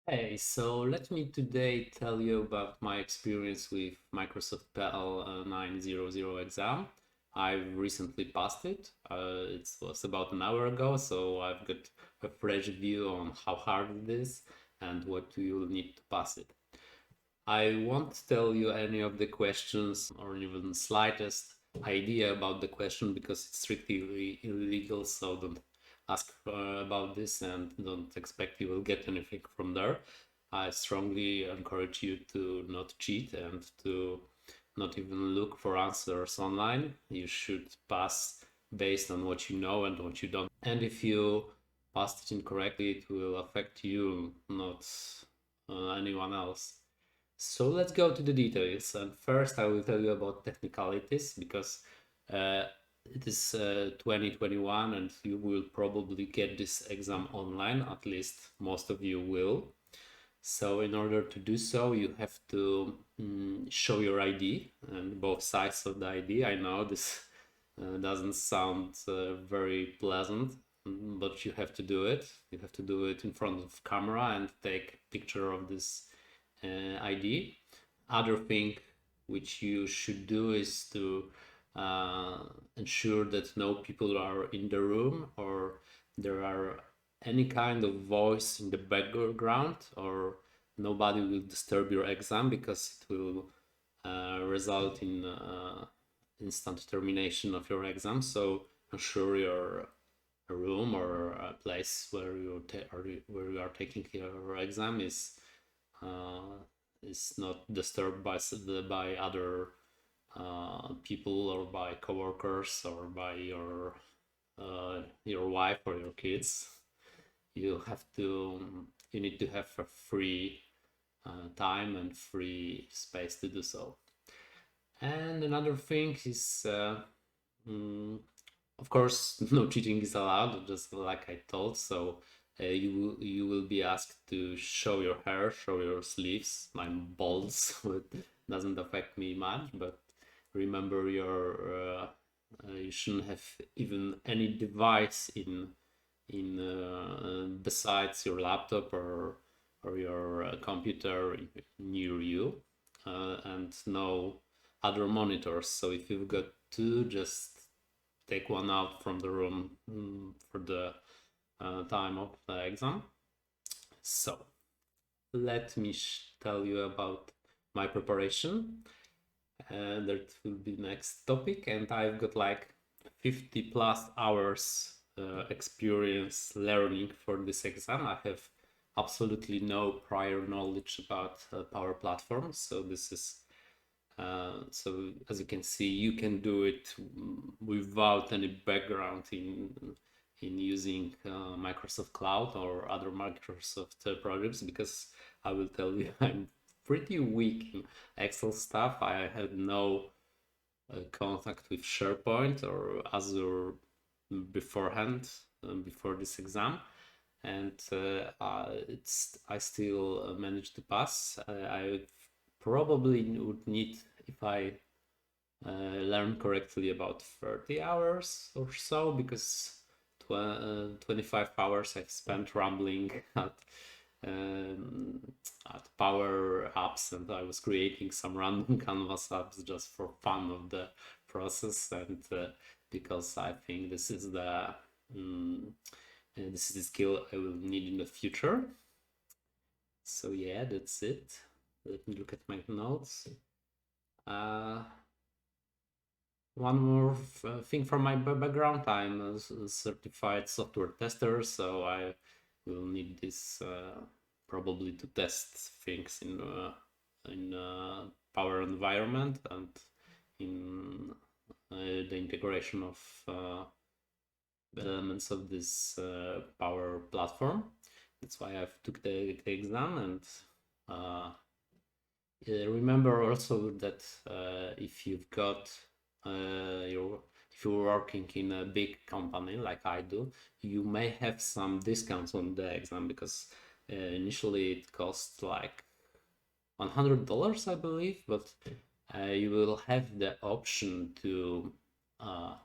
Hey, so let me today tell you about my experience with Microsoft PL-900 exam. I recently passed it. It was about an hour ago, so I've got a fresh view on how hard it is and what you will need to pass it. I won't tell you any of the questions or even slightest idea about the question because it's strictly illegal, so don't ask about this and don't expect you will get anything from there. I strongly encourage you to not cheat and to not even look for answers online. You should pass based on what you know and what you don't. And if you passed it incorrectly, it will affect you, not anyone else. So let's go to the details. And first, I will tell you about technicalities because uh, it is 2021 and you will probably get this exam online, at least most of you will. So in order to do so, you have to show your ID and both sides of the ID. I know this doesn't sound very pleasant, but you have to do it. You have to do it in front of camera and take a picture of this ID. Other thing which you should do is to uh, ensure that no people are in the room or there are any kind of voice in the background or nobody will disturb your exam because it will result in instant termination of your exam. So ensure your room or a place where where you are taking your exam is not disturbed by other people or by coworkers or by your wife or your kids. You need to have a free time and free space to do so. And another thing is, mm, of course, no cheating is allowed, just like I told. So you will be asked to show your hair, show your sleeves. I'm bald, so it doesn't affect me much. But remember, you shouldn't have even any device in besides your laptop or your computer near you, and no other monitors. So if you've got two, just take one out from the room for the time of the exam. So let me tell you about my preparation. And that will be next topic. And I've got like 50 plus hours experience learning for this exam. I have absolutely no prior knowledge about Power Platform. So this is so as you can see, you can do it without any background in using Microsoft Cloud or other Microsoft projects, because I will tell you I'm pretty weak in Excel stuff. I had no contact with SharePoint or Azure beforehand, before this exam, and I still managed to pass. I probably would need, if I learn correctly, about 30 hours or so, because 25 hours I've spent rambling um, at Power Apps, and I was creating some random Canvas apps just for fun of the process, and because I think this is the skill I will need in the future. So yeah, that's it. Let me look at my notes. Uh, One more thing from my background, I'm a certified software tester, so I will need this probably to test things in Power environment and in the integration of elements of this Power platform. That's why I've took the exam, and remember also that if you've got if you're working in a big company like I do, you may have some discounts on the exam, because initially it costs like $100, I believe, but you will have the option uh,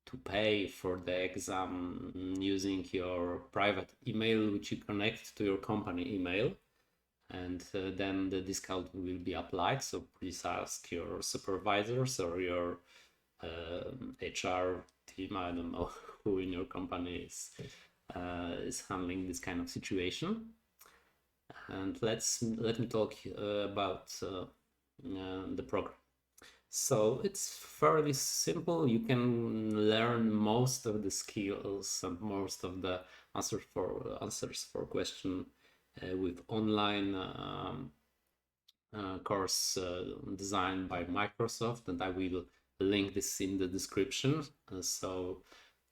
to pay for the exam using your private email, which you connect to your company email, and then the discount will be applied. So please ask your supervisors or your HR team. I don't know who in your company is handling this kind of situation. And let me talk about the program. So it's fairly simple. You can learn most of the skills and most of the answers for question with online course designed by Microsoft, and I will link this in the description. So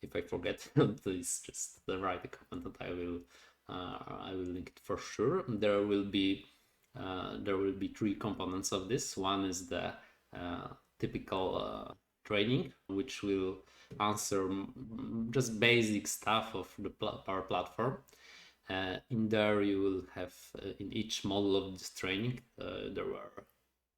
if I forget, please just write a comment, and I will link it for sure. There will be 3 components of this. One is the typical training, which will answer just basic stuff of the Power Platform. In there you will have in each module of this training, there were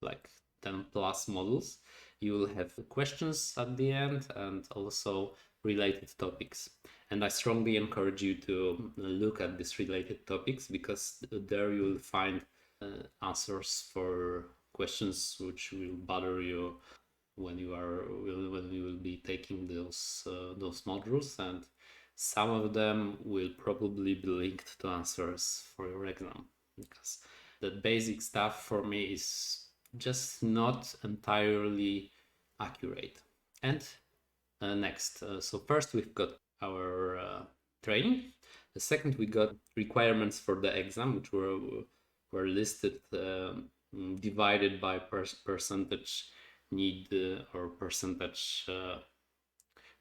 like 10 plus modules. You will have questions at the end and also related topics. And I strongly encourage you to look at these related topics, because there you will find answers for questions which will bother you when you will be taking those modules, and some of them will probably be linked to answers for your exam, because the basic stuff for me is just not entirely accurate. And next, so first we've got our training. The second, we got requirements for the exam, which were listed divided by percentage need or percentage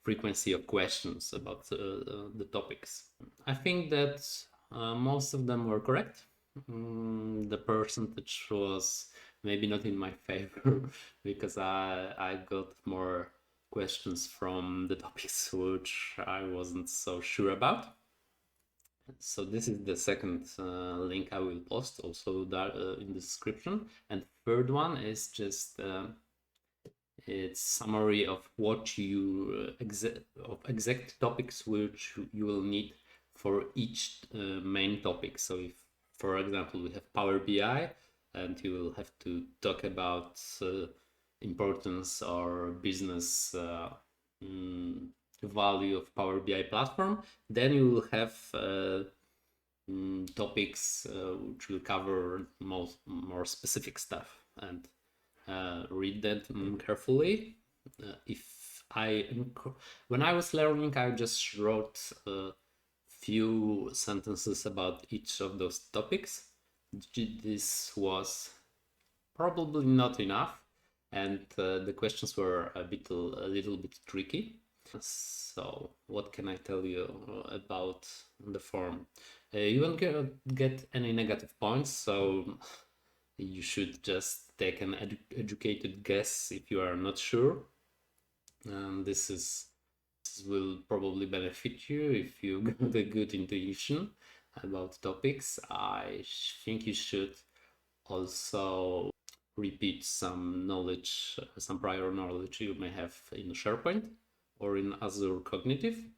frequency of questions about the topics. I think that most of them were correct. The percentage was maybe not in my favor because I got more questions from the topics which I wasn't so sure about. So this is the second link I will post also in the description. And third one is just it's summary of what you exact topics which you will need for each main topic. So if, for example, we have Power BI, and you will have to talk about importance or business value of Power BI platform, then you will have topics which will cover more specific stuff, and read that carefully. When I was learning, I just wrote a few sentences about each of those topics. This was probably not enough, and the questions were a little bit tricky. So what can I tell you about the form? You won't get any negative points, so you should just take an educated guess if you are not sure. This will probably benefit you if you got a good intuition about topics. I think you should also repeat some knowledge, some prior knowledge you may have in SharePoint or in Azure Cognitive,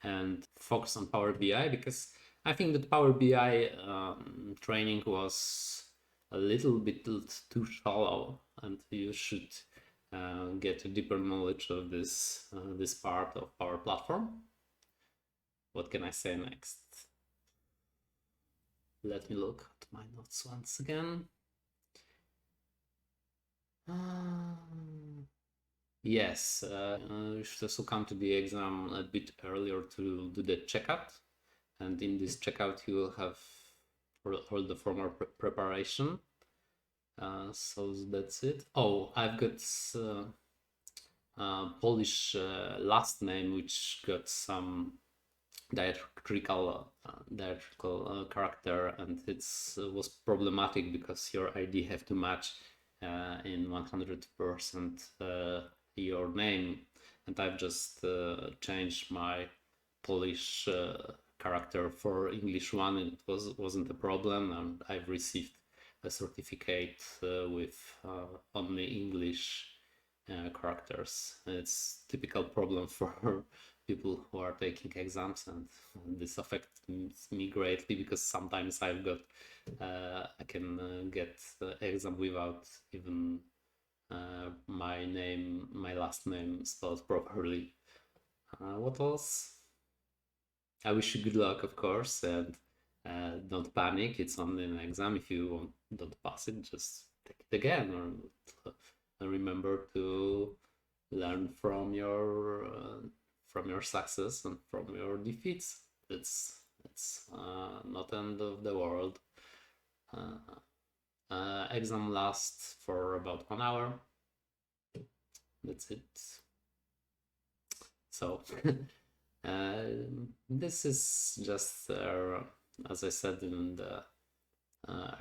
and focus on Power BI, because I think that Power BI training was a little bit too shallow, and you should get a deeper knowledge of this part of Power Platform. What can I say next? Let me look at my notes once again. Yes, you should also come to the exam a bit earlier to do the checkout, and in this checkout you will have all the formal preparation. So that's it. Oh, I've got Polish last name which got some diacritical character, and it was problematic because your ID have to match in 100% your name, and I've just changed my Polish character for English one. It wasn't a problem, and I've received a certificate with only English characters. It's typical problem for people who are taking exams, and this affects me greatly because sometimes I can get the exam without even my last name spelled properly. What else? I wish you good luck, of course, and don't panic. It's only an exam. If you don't pass it, just take it again, or remember to learn from your success and from your defeats. It's not end of the world. Exam lasts for about 1 hour. That's it. So this is just as I said in the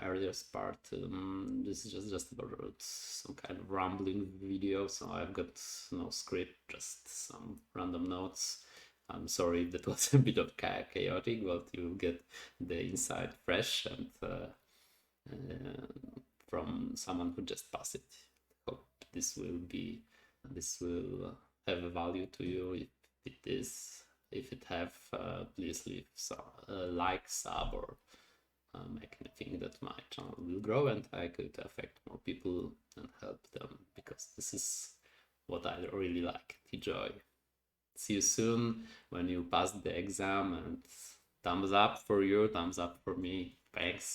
earliest part, this is just about some kind of rambling video, so I've got no script, just some random notes. I'm sorry if that was a bit of chaotic, but you'll get the insight fresh and from someone who just passed it. Hope this will have a value to you. If it is, if it have, please leave some like, sub, or make me think that my channel will grow and I could affect more people and help them, because this is what I really like, enjoy. See you soon when you pass the exam, and thumbs up for you, thumbs up for me. Thanks.